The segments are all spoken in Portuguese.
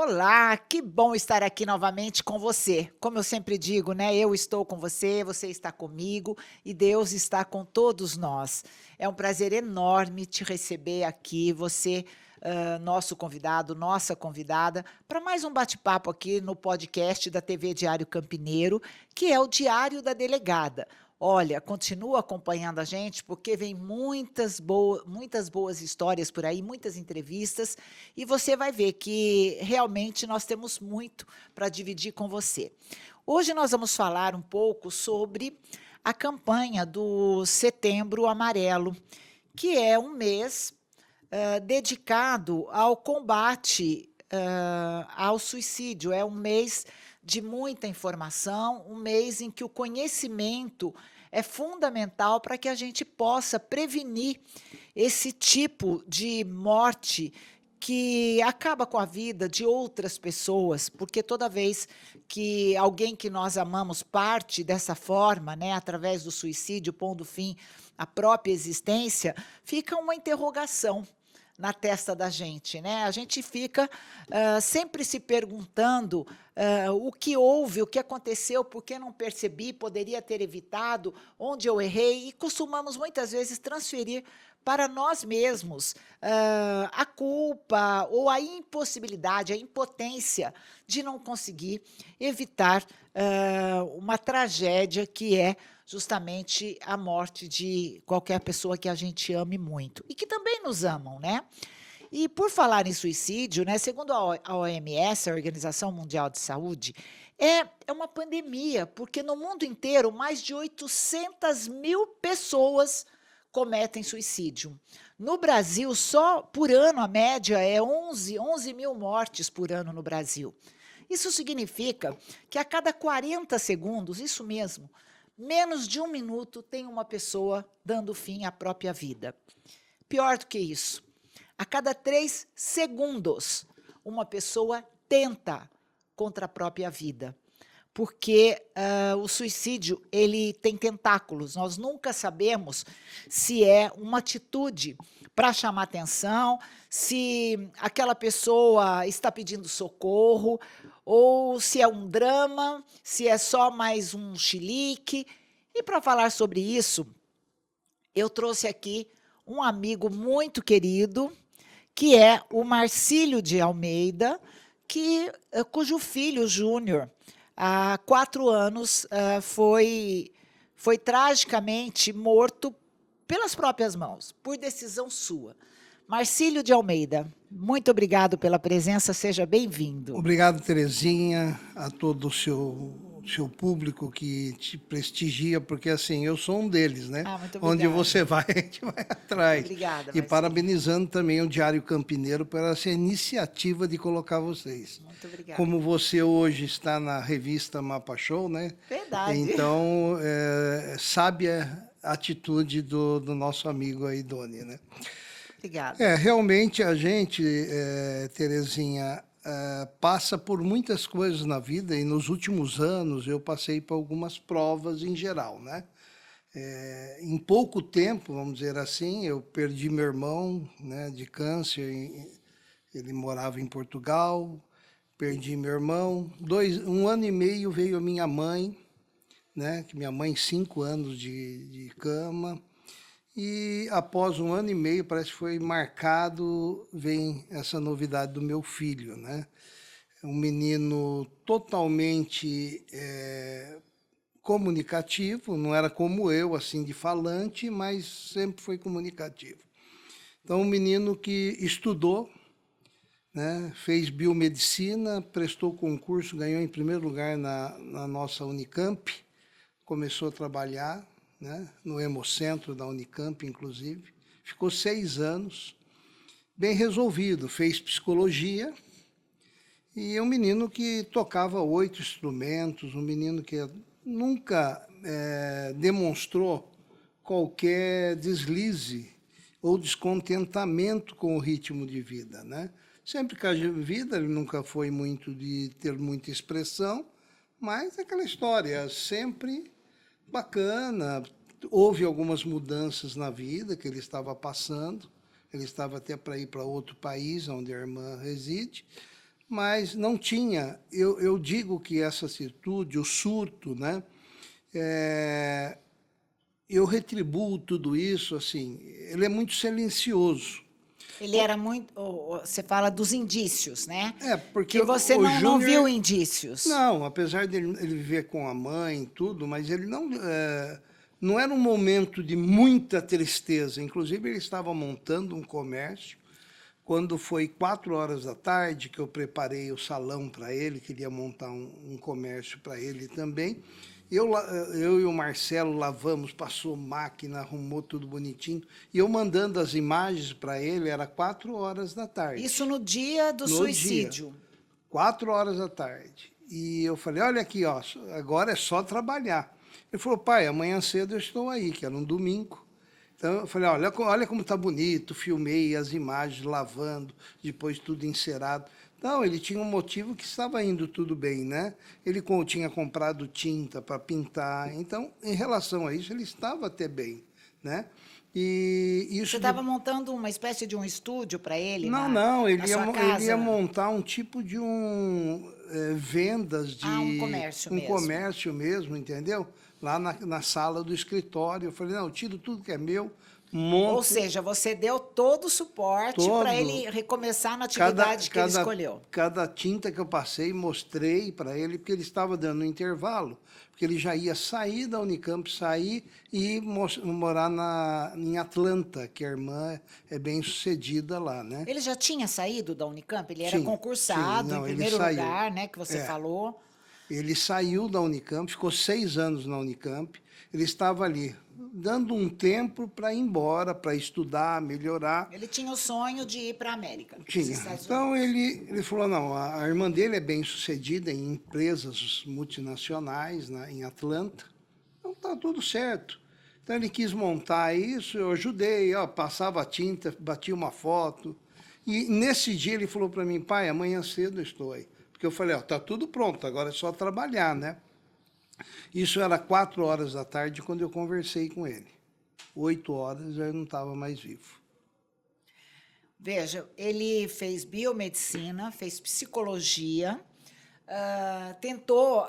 Olá, que bom estar aqui novamente com você. Como eu sempre digo, né? Eu estou com você, você está comigo e Deus está com todos nós. É um prazer enorme te receber aqui, você, nosso convidado, nossa convidada, para mais um bate-papo aqui no podcast da TV Diário Campineiro, que é o Diário da Delegada. Olha, continua acompanhando a gente, porque vem muitas boas histórias por aí, muitas entrevistas, e você vai ver que realmente nós temos muito para dividir com você. Hoje nós vamos falar um pouco sobre a campanha do Setembro Amarelo, que é um mês dedicado ao combate ao suicídio. É um mês de muita informação, um mês em que o conhecimento é fundamental para que a gente possa prevenir esse tipo de morte que acaba com a vida de outras pessoas, porque toda vez que alguém que nós amamos parte dessa forma, né, através do suicídio, pondo fim à própria existência, fica uma interrogação na testa da gente, né? A gente fica sempre se perguntando o que houve, o que aconteceu, por que não percebi, poderia ter evitado, onde eu errei, e costumamos muitas vezes transferir para nós mesmos a culpa ou a impossibilidade, a impotência de não conseguir evitar uma tragédia que é justamente a morte de qualquer pessoa que a gente ame muito e que também nos amam, né? E por falar em suicídio, né, segundo a OMS, a Organização Mundial de Saúde, é uma pandemia, porque no mundo inteiro mais de 800 mil pessoas cometem suicídio. No Brasil, só por ano, a média é 11 mil mortes por ano no Brasil. Isso significa que a cada 40 segundos, isso mesmo, menos de um minuto tem uma pessoa dando fim à própria vida. Pior do que isso, a cada 3 segundos, uma pessoa tenta contra a própria vida. Porque o suicídio ele tem tentáculos. Nós nunca sabemos se é uma atitude para chamar atenção, se aquela pessoa está pedindo socorro, ou se é um drama, se é só mais um chilique. E para falar sobre isso, eu trouxe aqui um amigo muito querido, que é o Marcílio de Almeida, cujo filho, Júnior, há 4 anos, foi tragicamente morto pelas próprias mãos, por decisão sua. Marcílio de Almeida, muito obrigado pela presença, seja bem-vindo. Obrigado, Terezinha, a todo o seu público que te prestigia, porque assim, eu sou um deles, né? Muito Onde obrigada. você vai, a gente vai atrás. Obrigada, E Marcílio. parabenizando também o Diário Campineiro por essa iniciativa de colocar vocês. Muito obrigada. Como você hoje está na revista Mapa Show, né? Verdade. Então, sabe a atitude do nosso amigo aí, Doni, né? Obrigada. Realmente a gente, Terezinha, passa por muitas coisas na vida e nos últimos anos eu passei por algumas provas em geral, né? Em pouco tempo, vamos dizer assim, eu perdi meu irmão, né, de câncer, ele morava em Portugal, perdi meu irmão, 1 ano e meio veio a minha mãe, né, que minha mãe 5 anos de cama, e após 1 ano e meio, parece que foi marcado, vem essa novidade do meu filho, né? Um menino totalmente comunicativo, não era como eu, assim, de falante, mas sempre foi comunicativo. Então, um menino que estudou, né? Fez biomedicina, prestou concurso, ganhou em primeiro lugar na nossa Unicamp, começou a trabalhar, né, no Hemocentro da Unicamp, inclusive. Ficou 6 anos, bem resolvido, fez psicologia, e é um menino que tocava 8 instrumentos, um menino que nunca demonstrou qualquer deslize ou descontentamento com o ritmo de vida, né? Sempre que a vida, ele nunca foi muito de ter muita expressão, mas aquela história, sempre bacana. Houve algumas mudanças na vida que ele estava passando, ele estava até para ir para outro país, onde a irmã reside, mas não tinha. Eu digo que essa atitude, o surto, né? É, eu retribuo tudo isso, assim, ele é muito silencioso. Ele era muito. Você fala dos indícios, né? É, porque Que você o não viu Júnior, indícios. não, apesar dele ele viver com a mãe e tudo, mas ele não, não era um momento de muita tristeza. Inclusive, ele estava montando um comércio. Quando foi 4 horas da tarde, que eu preparei o salão para ele, queria montar um comércio para ele também, eu e o Marcelo lavamos, passou máquina, arrumou tudo bonitinho, e eu mandando as imagens para ele, era 4 horas da Isso tarde, no dia do no dia. suicídio. 4 horas da tarde. E eu falei, olha aqui, ó, agora é só trabalhar. Ele falou, pai, amanhã cedo eu estou aí, que era um domingo. Então eu falei, olha como está bonito, filmei as imagens lavando, depois tudo encerado. Então, ele tinha um motivo que estava indo tudo bem, né? Ele tinha comprado tinta para pintar, então, em relação a isso, ele estava até bem, né? E Você isso de, estava montando uma espécie de um estúdio para ele não, não, na sua ele ia casa? montar um tipo de vendas Ah, um de comércio um mesmo. comércio mesmo, entendeu? Lá na sala do escritório. Eu falei, não, eu tiro tudo que é meu, Ou monto seja, você deu todo o suporte para todo, ele recomeçar na cada, atividade que ele cada, escolheu. cada tinta que eu passei, mostrei para ele, porque ele estava dando um intervalo, porque ele já ia sair da Unicamp, sair e morar em Atlanta, que a irmã é bem sucedida lá, né? Ele já tinha saído da Unicamp? Ele era Tinha, tinha, concursado em não, ele primeiro saiu. lugar, né, que você É, falou. ele saiu da Unicamp, ficou 6 anos na Unicamp. Ele estava ali, dando um tempo para ir embora, para estudar, melhorar. Ele tinha o sonho de ir para a América, para os Tinha. Estados Então Unidos. ele falou: não, a irmã dele é bem sucedida em empresas multinacionais em Atlanta, então tá tudo certo. Então ele quis montar isso, eu ajudei, ó, passava a tinta, batia uma foto. E nesse dia ele falou para mim: pai, amanhã cedo eu estou aí. Porque eu falei: ó, tá tudo pronto, agora é só trabalhar, né? Isso era 4 horas da tarde quando eu conversei com ele. 8 horas eu não estava mais vivo. Veja, ele fez biomedicina, fez psicologia, tentou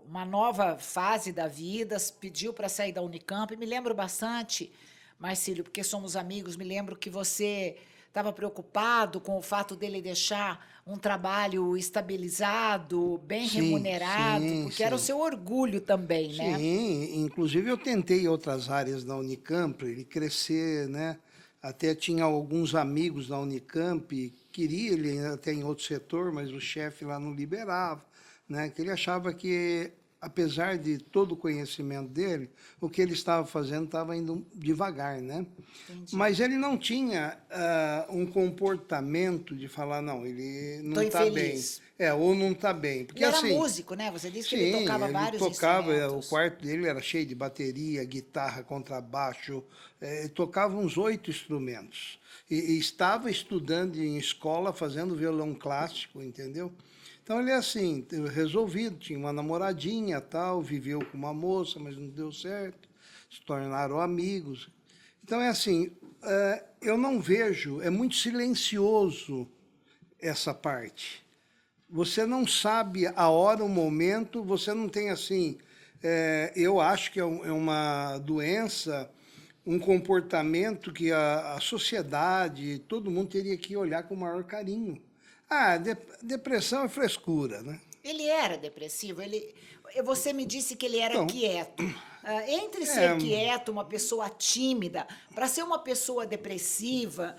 uma nova fase da vida, pediu para sair da Unicamp. Me lembro bastante, Marcílio, porque somos amigos, me lembro que você estava preocupado com o fato dele deixar um trabalho estabilizado, bem Sim, remunerado, sim, porque era o sim. seu orgulho também, né? Sim, inclusive eu tentei outras áreas da Unicamp, ele crescer, né? Até tinha alguns amigos da Unicamp, queria ele até em outro setor, mas o chefe lá não liberava, né? Que ele achava que, apesar de todo o conhecimento dele, o que ele estava fazendo estava indo devagar, né? Entendi. Mas ele não tinha um comportamento de falar, não, ele não Estou está bem. infeliz. Ou não está bem. Ele Porque era assim, músico, né? Você disse que ele sim, tocava ele vários tocava, o instrumentos. quarto dele era cheio de bateria, guitarra, contrabaixo, ele tocava uns 8 instrumentos. E estava estudando em escola, fazendo violão clássico, entendeu? Então ele é assim, resolvido, tinha uma namoradinha, tal, viveu com uma moça, mas não deu certo, se tornaram amigos. Então é assim, eu não vejo, é muito silencioso essa parte. Você não sabe a hora, o momento, você não tem assim. Eu acho que é uma doença, um comportamento que a sociedade, todo mundo teria que olhar com o maior carinho. Ah, depressão é frescura, né? Ele era depressivo? Você me disse que ele era Então, quieto. Entre é, ser quieto, uma pessoa tímida, para ser uma pessoa depressiva,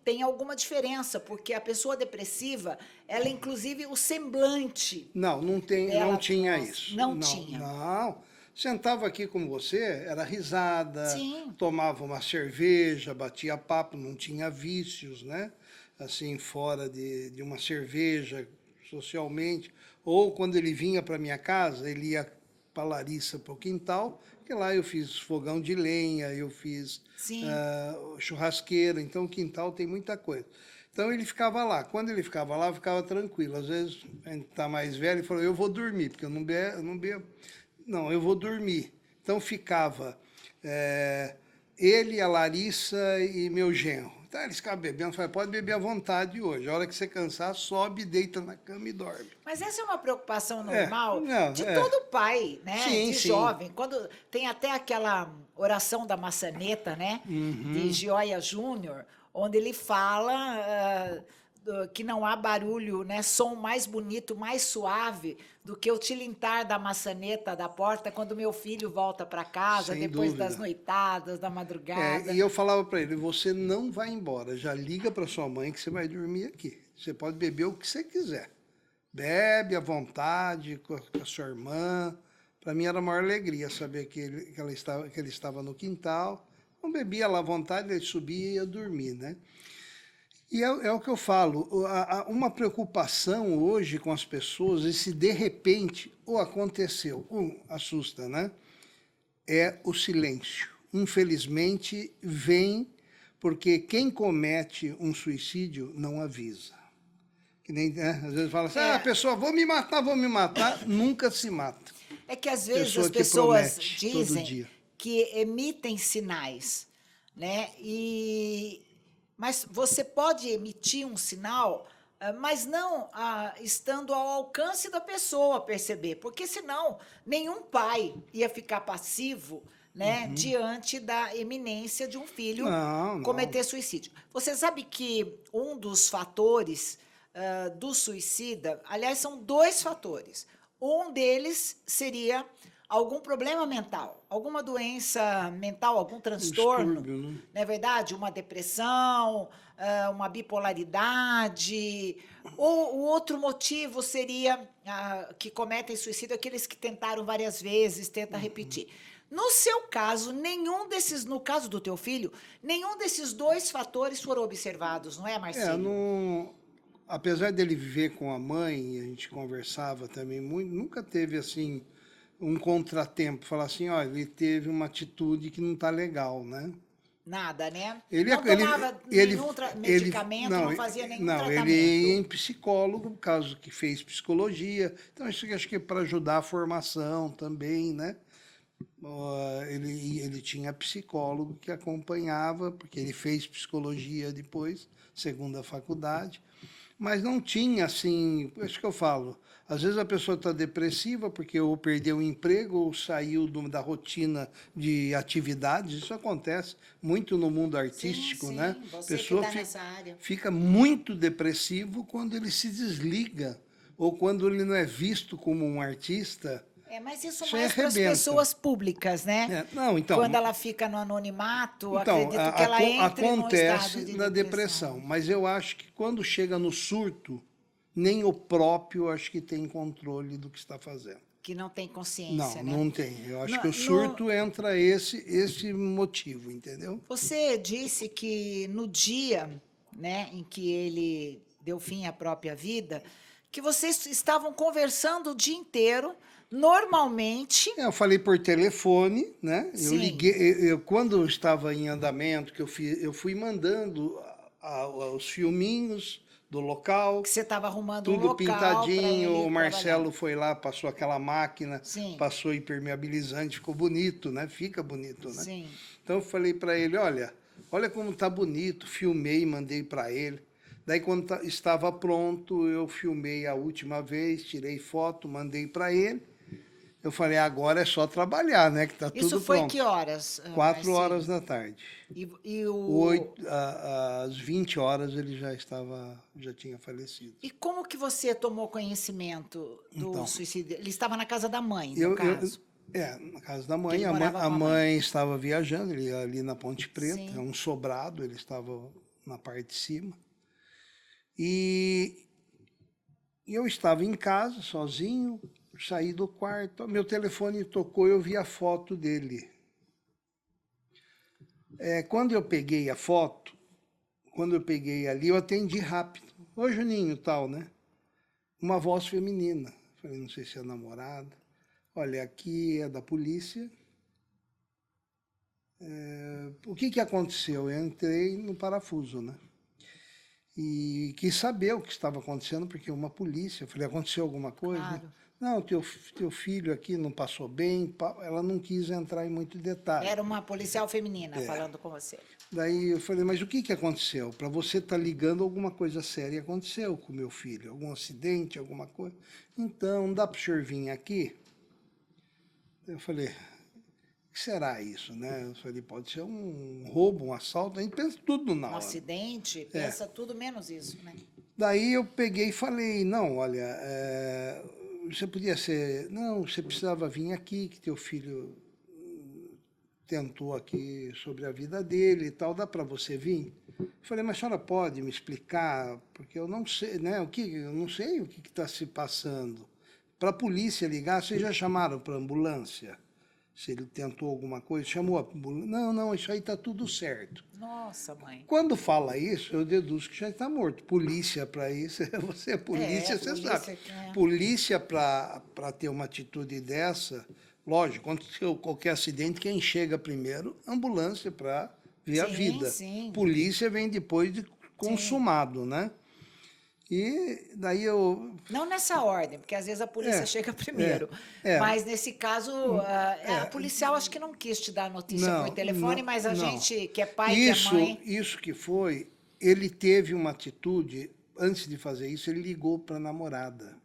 tem alguma diferença, porque a pessoa depressiva, ela inclusive o semblante não, não tem, não dela, tinha nossa, isso. não Não, tinha. não. Sentava aqui com você, era risada, Sim. tomava uma cerveja, batia papo, não tinha vícios, né? Assim, fora de uma cerveja, socialmente. Ou quando ele vinha para minha casa, ele ia para Larissa, para o quintal, que lá eu fiz fogão de lenha, eu fiz Sim. churrasqueira, então o quintal tem muita coisa. Então ele ficava lá. Quando ele ficava lá, eu ficava tranquilo. Às vezes a gente está mais velho e falou: eu vou dormir, porque eu não bebo. Não, eu vou dormir. Então ficava. ele, a Larissa e meu genro. Então eles ficavam bebendo, eu falei, pode beber à vontade hoje. A hora que você cansar, sobe, deita na cama e dorme. Mas essa é uma preocupação É, normal não, de é. todo pai, né? Sim, De sim. jovem. Quando tem até aquela oração da maçaneta, né? De Gioia Júnior, onde ele fala que não há barulho, né? Som mais bonito, mais suave do que o tilintar da maçaneta da porta quando meu filho volta para casa Sem depois das dúvida. noitadas, da É, e madrugada. eu falava para ele, você não vai embora, já liga para sua mãe que você vai dormir aqui. Você pode beber o que você quiser. Bebe à vontade com a sua irmã. Para mim era a maior alegria saber que ele estava no quintal. Não bebia lá à vontade, ele subia e ia dormir, né? E é o que eu falo, uma preocupação hoje com as pessoas, e se de repente, ou aconteceu, assusta, né? É o silêncio. Infelizmente, vem porque quem comete um suicídio não avisa. Que nem, né? Às vezes fala assim, a É, pessoa, vou me matar, nunca se mata. é que às vezes as Pessoa que pessoas promete todo dizem dia. que emitem sinais, né? Mas você pode emitir um sinal, mas não estando ao alcance da pessoa perceber, porque senão nenhum pai ia ficar passivo, né, diante da eminência de um filho Não, não. cometer suicídio. Você sabe que um dos fatores do suicida, aliás, são dois fatores. Um deles seria algum problema mental, alguma doença mental, algum Um transtorno, distúrbio, né? não é verdade? Uma depressão, uma bipolaridade. Ou o outro motivo seria que cometem suicídio aqueles que tentaram várias vezes, tenta repetir. No seu caso, nenhum desses, no caso do teu filho, nenhum desses dois fatores foram observados, não é, É, Marcílio? não, apesar dele viver com a mãe, a gente conversava também muito, nunca teve assim um contratempo, falar assim, olha, ele teve uma atitude que não está legal, né? Nada, né? Ele, Não ele, tomava ele, nenhum ele, medicamento, não fazia nenhum não, ele ia tratamento. em psicólogo, por causa que fez psicologia. Então, isso que acho que é para ajudar a formação também, né? Ele tinha psicólogo que acompanhava, porque ele fez psicologia depois, segunda faculdade, mas não tinha assim, é isso que eu falo, às vezes a pessoa está depressiva porque ou perdeu o emprego ou saiu da rotina de atividades, isso acontece muito no mundo Sim, artístico, né? sim, A você que pessoa está nessa área. fica muito depressivo quando ele se desliga ou quando ele não é visto como um artista, Mas isso isso aí mais para as arrebenta. pessoas públicas, né? É, não, Quando ela fica no anonimato, então acredito que ela entre num estado acontece de na depressão, depressão, mas eu acho que quando chega no surto, nem o próprio acho que tem controle do que está fazendo. que não tem Não, consciência, né? não tem. Eu acho No, que o no- surto entra esse motivo, entendeu? Você disse que no dia, né, em que ele deu fim à própria vida, que vocês estavam conversando o dia inteiro, normalmente, Eu falei por telefone, né? Eu sim, liguei, quando eu estava em andamento, eu fui mandando os filminhos do local, que você estava arrumando um tudo local para pintadinho. ele O trabalhar. Marcelo foi lá, passou aquela máquina, Sim, passou impermeabilizante, ficou bonito, né? Fica bonito, né? sim. Então eu falei para ele, olha como tá bonito, filmei, mandei para ele. Daí quando estava pronto, eu filmei a última vez, tirei foto, mandei para ele. Eu falei, agora é só trabalhar, né? Que tá Isso tudo foi que pronto. horas, 4 horas Marcílio? da tarde. E Às 20 horas ele já tinha falecido. como que você tomou conhecimento do Então, suicídio? Ele estava na casa da mãe, no eu, eu, caso, na casa da que mãe, ele morava a com a mãe. mãe estava viajando, ele ia ali na Ponte Preta, é Sim. um sobrado, ele estava na parte de cima. E eu estava em casa, sozinho, saí do quarto, meu telefone tocou, eu vi a foto dele. Quando eu peguei a foto, quando eu peguei ali, eu atendi rápido. Oi, Juninho, tal, né? Uma voz feminina. Falei, não sei se é namorada. Olha, aqui é da polícia. O que aconteceu? Eu entrei no parafuso, né? E quis saber o que estava acontecendo, porque uma polícia. Eu falei, aconteceu alguma coisa? Claro. Não, teu filho aqui não passou bem. Ela não quis entrar em muito detalhe. Era uma policial feminina falando com você. Daí eu falei, mas o que aconteceu? Para você estar ligando, alguma coisa séria aconteceu com meu filho, algum acidente, alguma coisa. Então, não dá para o senhor vir aqui? Eu falei, o que será isso, né? Eu falei, pode ser um roubo, um assalto, a gente pensa tudo na Um hora. acidente, pensa tudo menos isso, né? Daí eu peguei e falei, não, olha, você podia ser, não, você precisava vir aqui, que teu filho tentou aqui sobre a vida dele e tal, dá para você vir? Eu falei, mas a senhora pode me explicar, porque eu não sei, né, eu não sei o que está se passando. Para a polícia ligar, vocês já chamaram para a ambulância? Se ele tentou alguma coisa, chamou a ambulância? Não, não, isso aí está tudo certo. Nossa, mãe. Quando fala isso, eu deduzo que já está morto. Polícia para isso, você é polícia, você polícia sabe. que é. Polícia para ter uma atitude dessa, lógico, quando qualquer acidente, quem chega primeiro? Ambulância para ver a vida. Sim. Polícia vem depois de consumado, né? E daí eu... Não nessa ordem, porque às vezes a polícia chega primeiro. Mas nesse caso, a policial acho que não quis te dar a notícia por telefone, mas a gente que é pai, que é mãe... Isso que foi, ele teve uma atitude, antes de fazer isso, ele ligou para a namorada,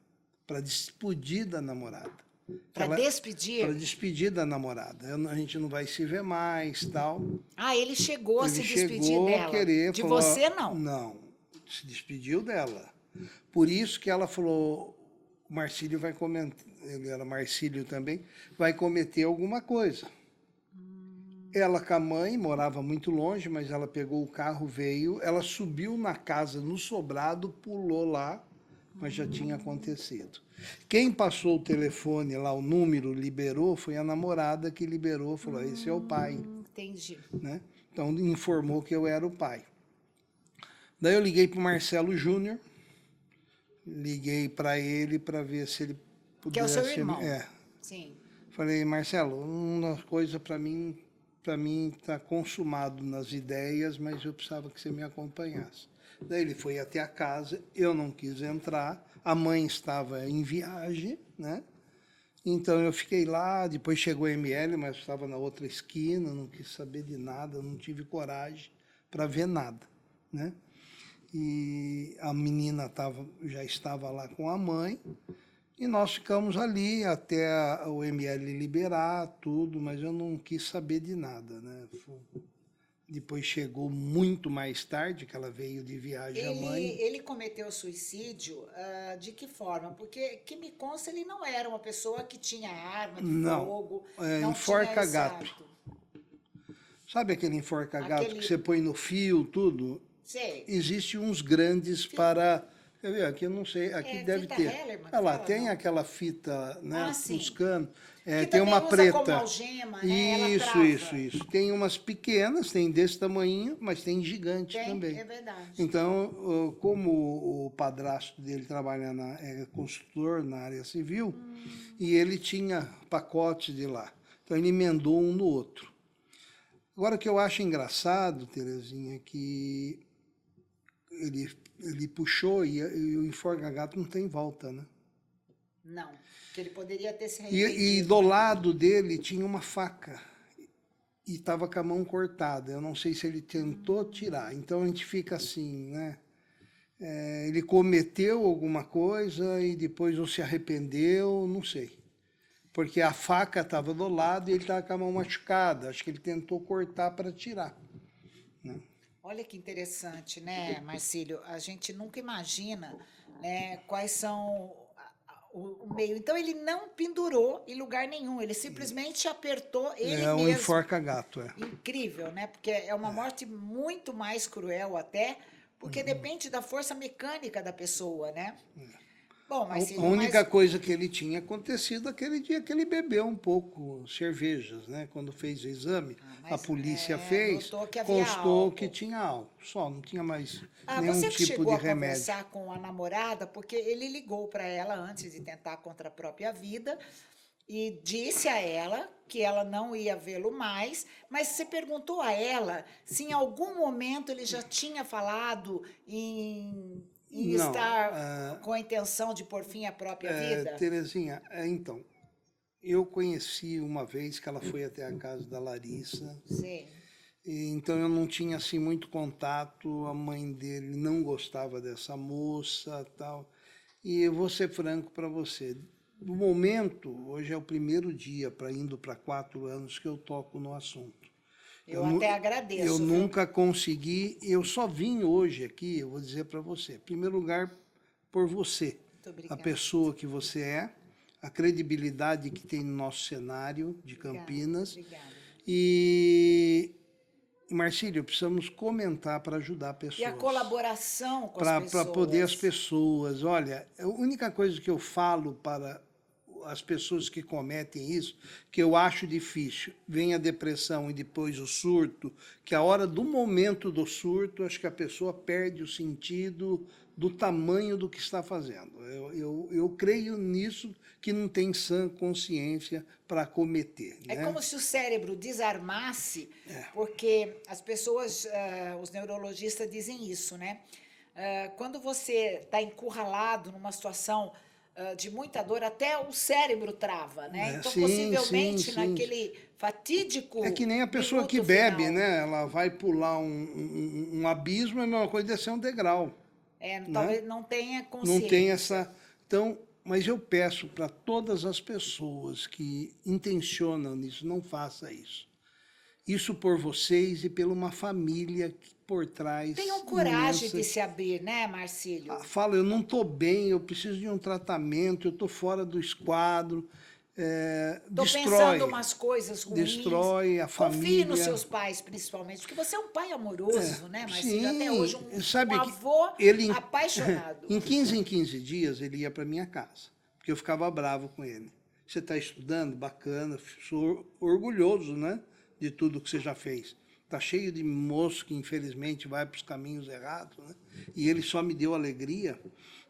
para despedir da namorada. Para despedir? Para despedir da namorada. A gente não vai se ver mais, tal. Ah, ele chegou a se despedir chegou dela? A querer, de falou, você, não? Não, se despediu dela. Por isso que ela falou, o Marcílio vai cometer, ele era Marcílio também, vai cometer alguma coisa. Ela com a mãe, morava muito longe, mas ela pegou o carro, veio, ela subiu na casa, no sobrado, pulou lá, mas já tinha acontecido. Quem passou o telefone lá, o número, liberou, foi a namorada que liberou, falou, esse é o pai. Entendi. Né? Então, informou que eu era o pai. Daí eu liguei para o Marcelo Júnior, liguei para ele para ver se ele pudesse... Que é o seu irmão. Sim. Falei, Marcelo, uma coisa para mim está consumado nas ideias, mas eu precisava que você me acompanhasse. Daí ele foi até a casa, eu não quis entrar, a mãe estava em viagem, né? Então eu fiquei lá, depois chegou a ML, mas estava na outra esquina, não quis saber de nada, não tive coragem para ver nada, né? E a menina já estava lá com a mãe, e nós ficamos ali até o ML liberar tudo, mas eu não quis saber de nada, né? Depois chegou muito mais tarde, que ela veio de viagem, a mãe. Ele cometeu suicídio de que forma? Porque, que me consta, ele não era uma pessoa que tinha arma de fogo. Não, enforca-gato. Sabe aquele enforca-gato que você põe no fio, tudo? Sei. Existem uns grandes para... Quer ver? Aqui eu não sei, aqui deve ter. Hellerman, olha lá, tem aquela fita, né, sim. Canos. Que tem uma usa preta. Como algema, né? Isso. Tem umas pequenas, tem desse tamanho, mas tem gigante também. É verdade. Então, como o padrasto dele trabalha é construtor na área civil, e ele tinha pacotes de lá. Então ele emendou um no outro. Agora, o que eu acho engraçado, Terezinha, é que ele puxou e o enforca-gato não tem volta, né? Não, porque ele poderia ter se arrependido. E do lado dele tinha uma faca e estava com a mão cortada. Eu não sei se ele tentou tirar. Então a gente fica assim, né? Ele cometeu alguma coisa e depois ou se arrependeu, não sei. Porque a faca estava do lado e ele estava com a mão machucada. Acho que ele tentou cortar para tirar, né? Olha que interessante, né, Marcílio? A gente nunca imagina, né, quais são o meio. Então, ele não pendurou em lugar nenhum, ele simplesmente apertou ele mesmo. Um enforca-gato, Incrível, né? Porque é uma morte muito mais cruel até, porque depende da força mecânica da pessoa, né? Bom, Marcílio, a única coisa que ele tinha acontecido aquele dia que ele bebeu um pouco cervejas, né? Quando fez o exame, a polícia fez, constou que tinha álcool. Só, não tinha mais nenhum você tipo chegou de remédio. A conversar com a namorada, porque ele ligou para ela antes de tentar contra a própria vida e disse a ela que ela não ia vê-lo mais, mas você perguntou a ela se em algum momento ele já tinha falado em em Não, estar com a intenção de pôr fim à própria vida? Terezinha, então, eu conheci uma vez que ela foi até a casa da Larissa, Sim. então eu não tinha assim muito contato, a mãe dele não gostava dessa moça, tal. E eu vou ser franco para você, no momento, hoje é o primeiro dia para indo para 4 anos que eu toco no assunto. Eu nu- até eu agradeço, viu? nunca consegui, eu só vim hoje aqui, eu vou dizer para você, em primeiro lugar, por você, Muito a obrigada. pessoa que você é, a credibilidade que tem no nosso cenário de Obrigada, Campinas. obrigada. E, Marcílio, precisamos comentar para ajudar E a pessoas. colaboração com as Para poder as pessoas. pessoas. Olha, a única coisa que eu falo para as pessoas que cometem isso, que eu acho difícil, vem a depressão e depois o surto, que a hora do momento do surto, acho que a pessoa perde o sentido do tamanho do que está fazendo. Eu creio nisso, que não tem sã consciência para cometer. É Né? como se o cérebro desarmasse, porque as pessoas, os neurologistas dizem isso, né? Quando você está encurralado numa situação de muita dor, até o cérebro trava, né? Então, Sim, possivelmente, sim. naquele fatídico É que nem a pessoa minuto que bebe, final, né? Ela vai pular um abismo, é a mesma coisa descer um degrau. Né? talvez não tenha Não tem consciência. essa. Então, mas eu peço para todas as pessoas que intencionam nisso, não faça isso. Isso por vocês e pela uma família que por trás. Tenham coragem imensa. de se abrir, né, Marcílio? Fala, eu não estou bem, eu preciso de um tratamento, eu estou fora do esquadro. Tô Destrói. pensando umas coisas ruins. Destrói a família. Confie nos seus pais, principalmente, porque você é um pai amoroso, né, Marcílio? Sim, Até hoje, sabe um que avô ele, apaixonado. Em 15 dias ele ia para minha casa, porque eu ficava bravo com ele. Você está estudando? Bacana, sou orgulhoso, né, de tudo que você já fez. Está cheio de moço que, infelizmente, vai para os caminhos errados, né? E ele só me deu alegria,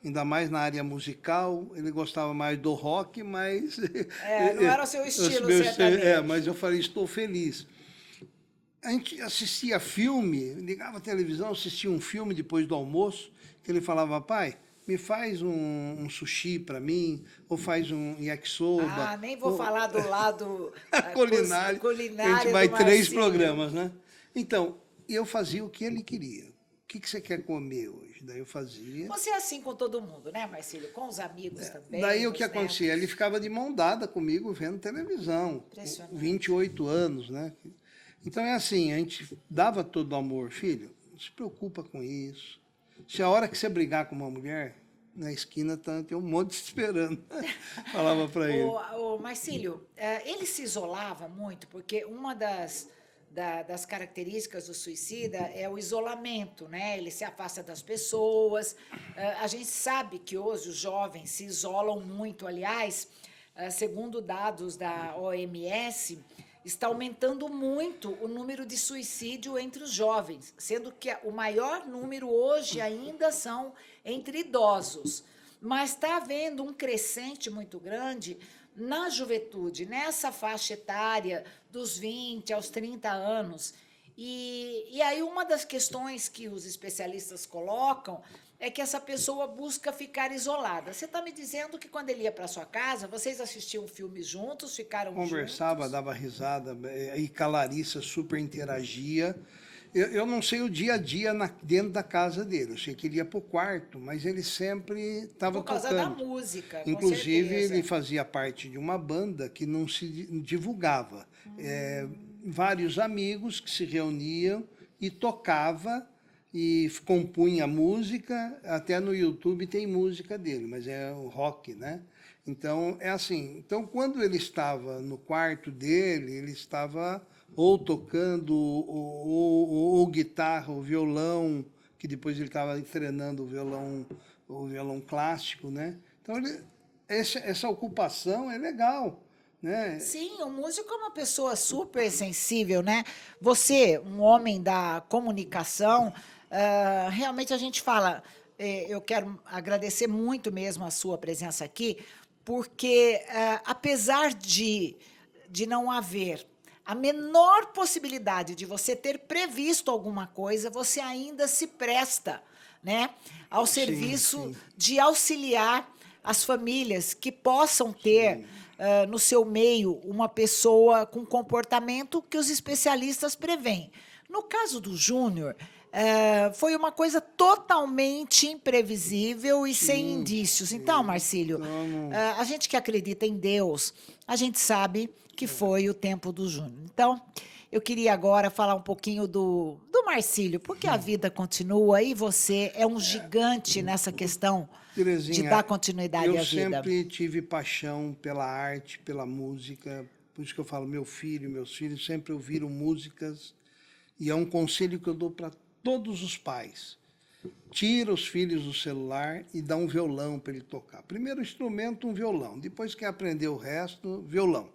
ainda mais na área musical. Ele gostava mais do rock, mas... Não era o seu estilo, certamente. Mas eu falei, estou feliz. A gente assistia filme, ligava a televisão, assistia um filme depois do almoço, que ele falava, pai, me faz um sushi para mim, ou faz um yakisoba. Nem vou falar do lado culinário. culinário. A gente vai do 3 Marcílio. programas, né? Então, eu fazia o que ele queria. O que você quer comer hoje? Daí eu fazia. Você é assim com todo mundo, né, Marcílio? Com os amigos também. Daí o com que os acontecia? netos. Ele ficava de mão dada comigo vendo televisão. Impressionante. 28 anos, né? Então é assim, a gente dava todo o amor. Filho, não se preocupa com isso. Se a hora que você brigar com uma mulher, na esquina tem um monte esperando. Falava para ele. O Marcílio, ele se isolava muito, porque uma das características do suicida é o isolamento, né? Ele se afasta das pessoas. A gente sabe que hoje os jovens se isolam muito. Aliás, segundo dados da OMS, está aumentando muito o número de suicídio entre os jovens, sendo que o maior número hoje ainda são entre idosos. Mas está havendo um crescente muito grande na juventude, nessa faixa etária dos 20 aos 30 anos. E aí uma das questões que os especialistas colocam é que essa pessoa busca ficar isolada. Você está me dizendo que quando ele ia para sua casa, vocês assistiam filmes juntos, ficaram Conversava, juntos? dava risada, e com a Larissa super interagia. Eu não sei o dia a dia dentro da casa dele. Eu sei que ele ia para o quarto, mas ele sempre estava tocando. Por causa da música, com Inclusive, certeza. ele fazia parte de uma banda que não se divulgava. Vários amigos que se reuniam e tocava e compunha música. Até no YouTube tem música dele, mas é o rock, né? Então, é assim. Então, quando ele estava no quarto dele, ele estava ou tocando ou guitarra, ou violão, que depois ele estava treinando o violão clássico, né? Então, essa ocupação é legal, né? Sim, o músico é uma pessoa super sensível, né? Você, um homem da comunicação, realmente a gente fala, eu quero agradecer muito mesmo a sua presença aqui, porque apesar de não haver a menor possibilidade de você ter previsto alguma coisa, você ainda se presta, né, ao serviço de auxiliar as famílias que possam ter no seu meio uma pessoa com comportamento que os especialistas preveem. No caso do Júnior, foi uma coisa totalmente imprevisível e sem indícios. Então, Marcílio, a gente que acredita em Deus, a gente sabe que foi o tempo do Júnior. Então, eu queria agora falar um pouquinho do Marcílio, porque a vida continua e você é um gigante nessa questão Terezinha, de dar continuidade à vida. Eu sempre tive paixão pela arte, pela música, por isso que eu falo, meus filhos sempre ouviram músicas, e é um conselho que eu dou para todos os pais. Tira os filhos do celular e dá um violão para ele tocar. Primeiro instrumento, um violão. Depois que aprender o resto, violão.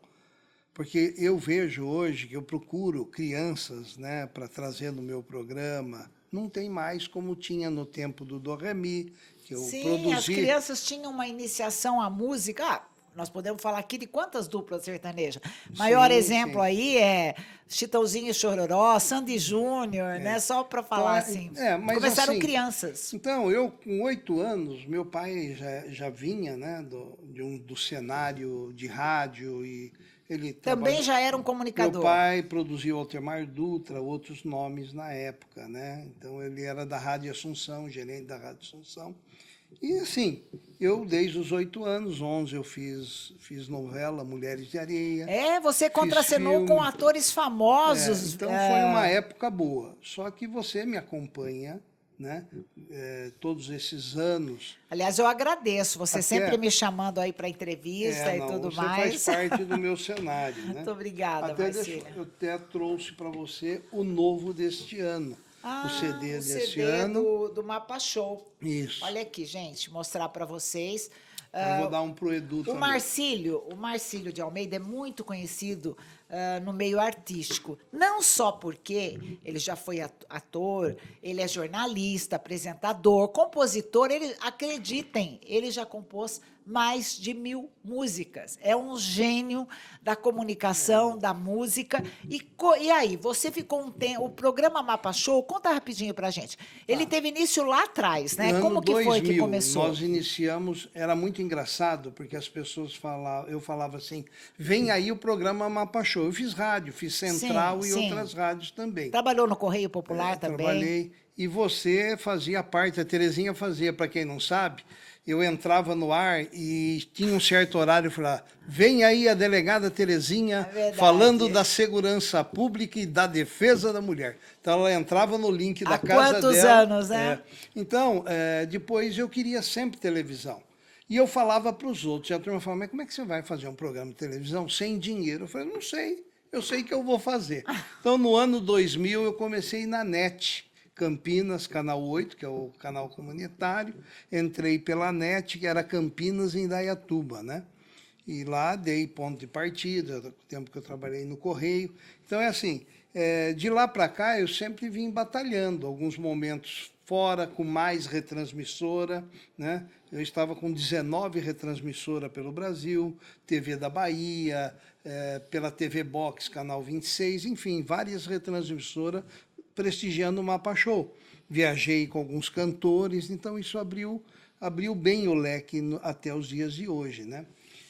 Porque eu vejo hoje que eu procuro crianças, né, para trazer no meu programa. Não tem mais como tinha no tempo do Do Ré Mi, que eu produzi. Sim, as crianças tinham uma iniciação à música. Nós podemos falar aqui de quantas duplas sertanejas. Maior exemplo aí é Chitãozinho e Chororó, Sandy Júnior, né? Só para falar assim. Mas começaram assim, crianças. Então, eu com 8 anos, meu pai já vinha, né, do cenário de rádio e ele também já era um comunicador. Meu pai produziu Altemar Dutra, outros nomes na época, né? Então ele era da Rádio Assunção, gerente da Rádio Assunção. E assim, eu desde os 8 anos, 11, eu fiz novela Mulheres de Areia. Você contracenou com atores famosos. Então foi uma época boa. Só que você me acompanha, né? Todos esses anos. Aliás, eu agradeço você sempre me chamando aí para entrevista e tudo mais. Você faz parte do meu cenário, né? Muito obrigada, Marcílio. Eu até trouxe para você o novo deste ano. O CD desse ano. Do Mapa Show. Isso. Olha aqui, gente, mostrar para vocês. Eu vou dar um pro Edu também. O Marcílio de Almeida é muito conhecido no meio artístico. Não só porque ele já foi ator, ele é jornalista, apresentador, compositor. Acreditem, ele já compôs mais de 1000 músicas. É um gênio da comunicação, da música. E aí, você ficou um tempo... O programa Mapa Show, conta rapidinho pra gente. Ele teve início lá atrás, né? No Como que 2000, foi que começou? Nós iniciamos, era muito engraçado, porque as pessoas falavam, eu falava assim, vem aí o programa Mapa Show. Eu fiz rádio, fiz Central e outras rádios também. Trabalhou no Correio Popular também? Trabalhei. E você fazia parte, a Terezinha fazia, para quem não sabe, eu entrava no ar e tinha um certo horário e falava, vem aí a delegada Terezinha falando da segurança pública e da defesa da mulher. Então ela entrava no link da casa dela. Há quantos anos, né? Então, depois eu queria sempre televisão. E eu falava para os outros, e a turma falava, mas como é que você vai fazer um programa de televisão sem dinheiro? Eu falei, não sei, eu sei que eu vou fazer. Então, no ano 2000, eu comecei na NET, Campinas, Canal 8, que é o canal comunitário. Entrei pela NET, que era Campinas em Indaiatuba, né? E lá dei ponto de partida, no tempo que eu trabalhei no Correio. Então, é assim, de lá para cá, eu sempre vim batalhando, alguns momentos fora, com mais retransmissora, né? Eu estava com 19 retransmissoras pelo Brasil, TV da Bahia, pela TV Box, Canal 26, enfim, várias retransmissoras prestigiando o Mapa Show. Viajei com alguns cantores, então isso abriu bem o leque até os dias de hoje, né?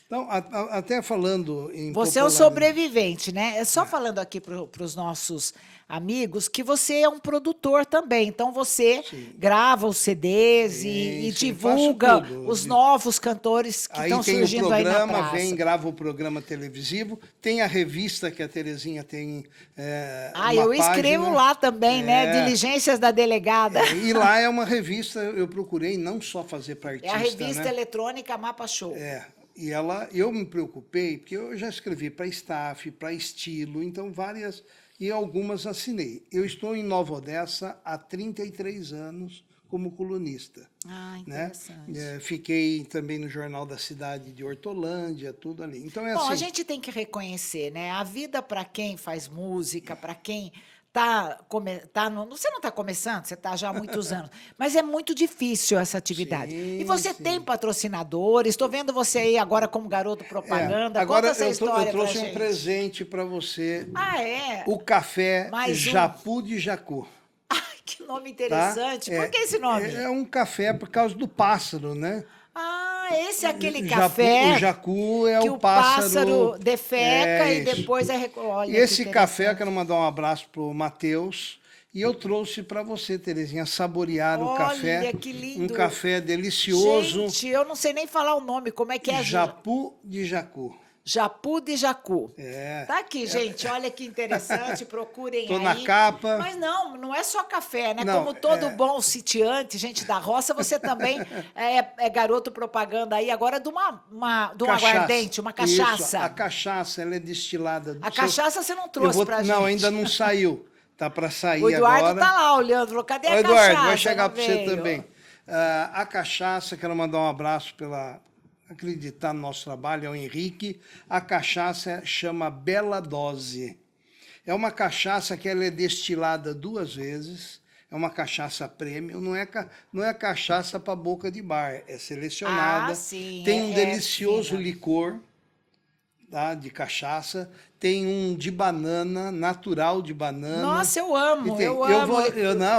Então, até falando em... Você é um sobrevivente, né? Só falando aqui para os nossos amigos que você é um produtor também. Então, você grava os CDs e divulga os novos cantores que estão surgindo aí na praça. Aí tem o programa, vem, grava o programa televisivo. Tem a revista que a Terezinha tem eu escrevo lá também, né? Diligências da Delegada. E lá é uma revista, eu procurei não só fazer para artista, a revista eletrônica Mapa Show. E eu me preocupei, porque eu já escrevi para staff, para estilo, então várias, e algumas assinei. Eu estou em Nova Odessa há 33 anos como colunista. Interessante. Né? Fiquei também no Jornal da Cidade de Hortolândia, tudo ali. Então é assim. A gente tem que reconhecer, né? A vida para quem faz música, para quem você não está começando, você está já há muitos anos, mas é muito difícil essa atividade. E você tem patrocinadores, estou vendo você aí agora como garoto propaganda. Agora conta essa história eu trouxe pra um gente. presente para você. É? O café Japu de Jacu. Que nome interessante. Por que esse nome? É um café por causa do pássaro, né? Ah, esse é aquele café O jacu é que o o pássaro. pássaro defeca e Isso. depois é... Olha, E que esse café, eu interessante. quero mandar um abraço pro Matheus. E eu trouxe para você, Terezinha, saborear o café. Olha, que Um lindo. café delicioso. Gente, eu não sei nem falar o nome. Como é que é? Japu de jacu. Japu de Jacu. É. Tá aqui, gente. Olha que interessante. Procurem Tô aí. na capa. Mas não é só café, né? Não, Como todo bom sitiante, gente da roça, você também é garoto propaganda aí agora de de um aguardente, uma cachaça. Isso, a cachaça, ela é destilada. A cachaça você não trouxe pra gente. Não, ainda não saiu. Tá para sair O Eduardo agora. tá lá olhando, falou, cadê a Eduardo, cachaça? vai chegar Não para você veio. também. A cachaça, quero mandar um abraço pela acreditar no nosso trabalho, é o Henrique. A cachaça chama Bela Dose. É uma cachaça que ela é destilada 2 vezes. É uma cachaça premium, não é cachaça para boca de bar, é selecionada. Ah, sim, tem um delicioso fina. licor, tá, de cachaça. Tem um de banana, natural de banana. Nossa, eu amo, E eu amo.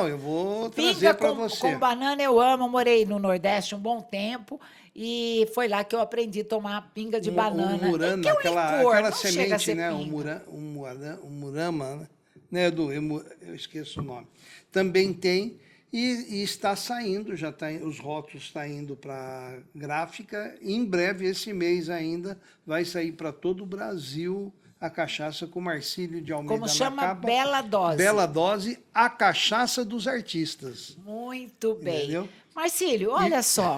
Eu vou trazer Pinga para você. com banana eu amo. Eu morei no Nordeste um bom tempo e foi lá que eu aprendi a tomar pinga de banana. O murana, que é um licor, aquela não chega a semente, ser né? pinga. O murama, né, Edu? Eu esqueço o nome. Também tem e está saindo, já tá, os rótulos estão indo para gráfica. E em breve, esse mês ainda, vai sair para todo o Brasil a cachaça com Marcílio de Almeida Como na chama? capa. Bela Dose. Bela Dose, a cachaça dos artistas. Muito bem. Entendeu? Marcílio, olha só.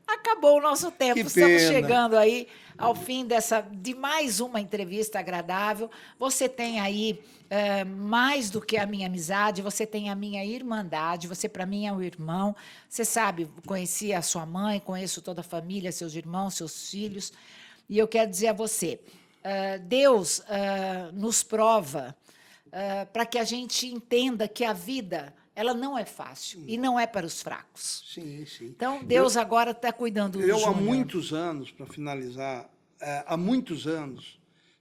Acabou o nosso tempo. Que Estamos pena. chegando aí ao fim de mais uma entrevista agradável. Você tem aí mais do que a minha amizade, você tem a minha irmandade, você para mim é um irmão. Você sabe, conheci a sua mãe, conheço toda a família, seus irmãos, seus filhos. E eu quero dizer a você, Deus nos prova para que a gente entenda que a vida ela não é fácil e não é para os fracos. Sim, sim. Então, Deus agora está cuidando do Eu, Júnior. há muitos anos, para finalizar, há muitos anos,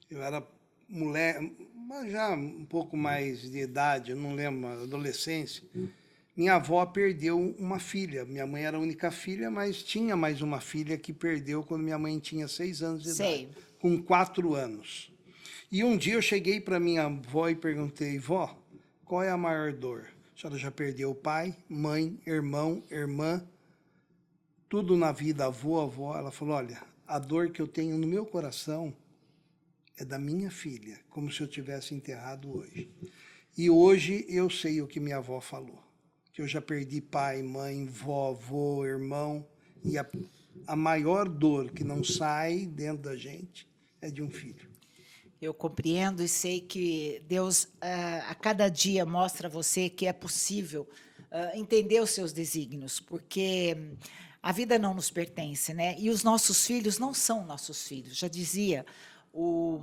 eu era mulher, mas já um pouco mais de idade, eu não lembro, adolescência. Minha avó perdeu uma filha. Minha mãe era a única filha, mas tinha mais uma filha que perdeu quando minha mãe tinha 6 anos de idade, com 4 anos. E um dia eu cheguei para minha avó e perguntei, vó, qual é a maior dor? A senhora já perdeu pai, mãe, irmão, irmã, tudo na vida, avó. Ela falou, olha, a dor que eu tenho no meu coração é da minha filha, como se eu tivesse enterrado hoje. E hoje eu sei o que minha avó falou, que eu já perdi pai, mãe, vó, avô, irmão, e a maior dor que não sai dentro da gente é de um filho. Eu compreendo e sei que Deus, a cada dia, mostra a você que é possível entender os seus desígnios, porque a vida não nos pertence, né? E os nossos filhos não são nossos filhos. Já dizia o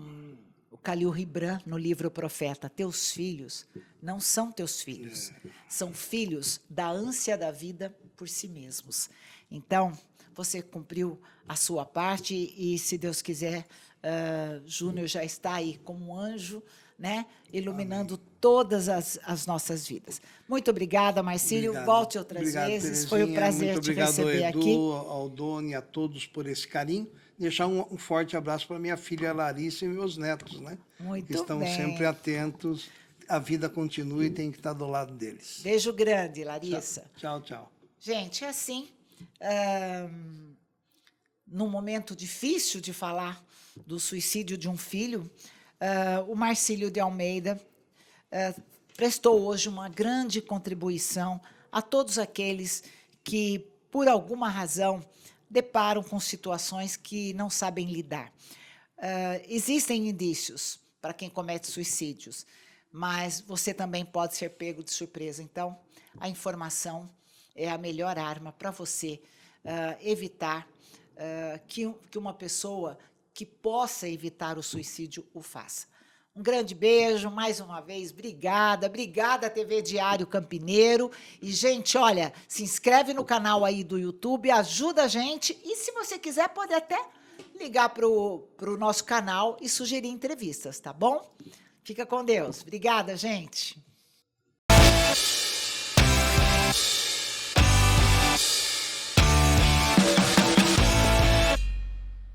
Khalil Gibran, no livro O Profeta, teus filhos não são teus filhos, são filhos da ânsia da vida por si mesmos. Então, você cumpriu a sua parte e, se Deus quiser, Júnior já está aí como um anjo, né, iluminando todas as nossas vidas. Muito obrigada, Marcílio. Obrigado. Volte outras Obrigado, vezes. Terezinha. Foi um prazer muito te obrigado, receber Edu, aqui. ao Doni, a todos por esse carinho. Deixar um forte abraço para minha filha Larissa e meus netos, né? Muito que estão bem. sempre atentos. A vida continua e tem que estar do lado deles. Beijo grande, Larissa. Tchau, tchau. Gente, é assim, num momento difícil de falar do suicídio de um filho, o Marcílio de Almeida prestou hoje uma grande contribuição a todos aqueles que, por alguma razão, deparam com situações que não sabem lidar. Existem indícios para quem comete suicídios, mas você também pode ser pego de surpresa. Então, a informação é a melhor arma para você evitar que uma pessoa que possa evitar o suicídio o faça. Um grande beijo, mais uma vez, obrigada TV Diário Campineiro. E, gente, olha, se inscreve no canal aí do YouTube, ajuda a gente e, se você quiser, pode até ligar para o nosso canal e sugerir entrevistas, tá bom? Fica com Deus. Obrigada, gente.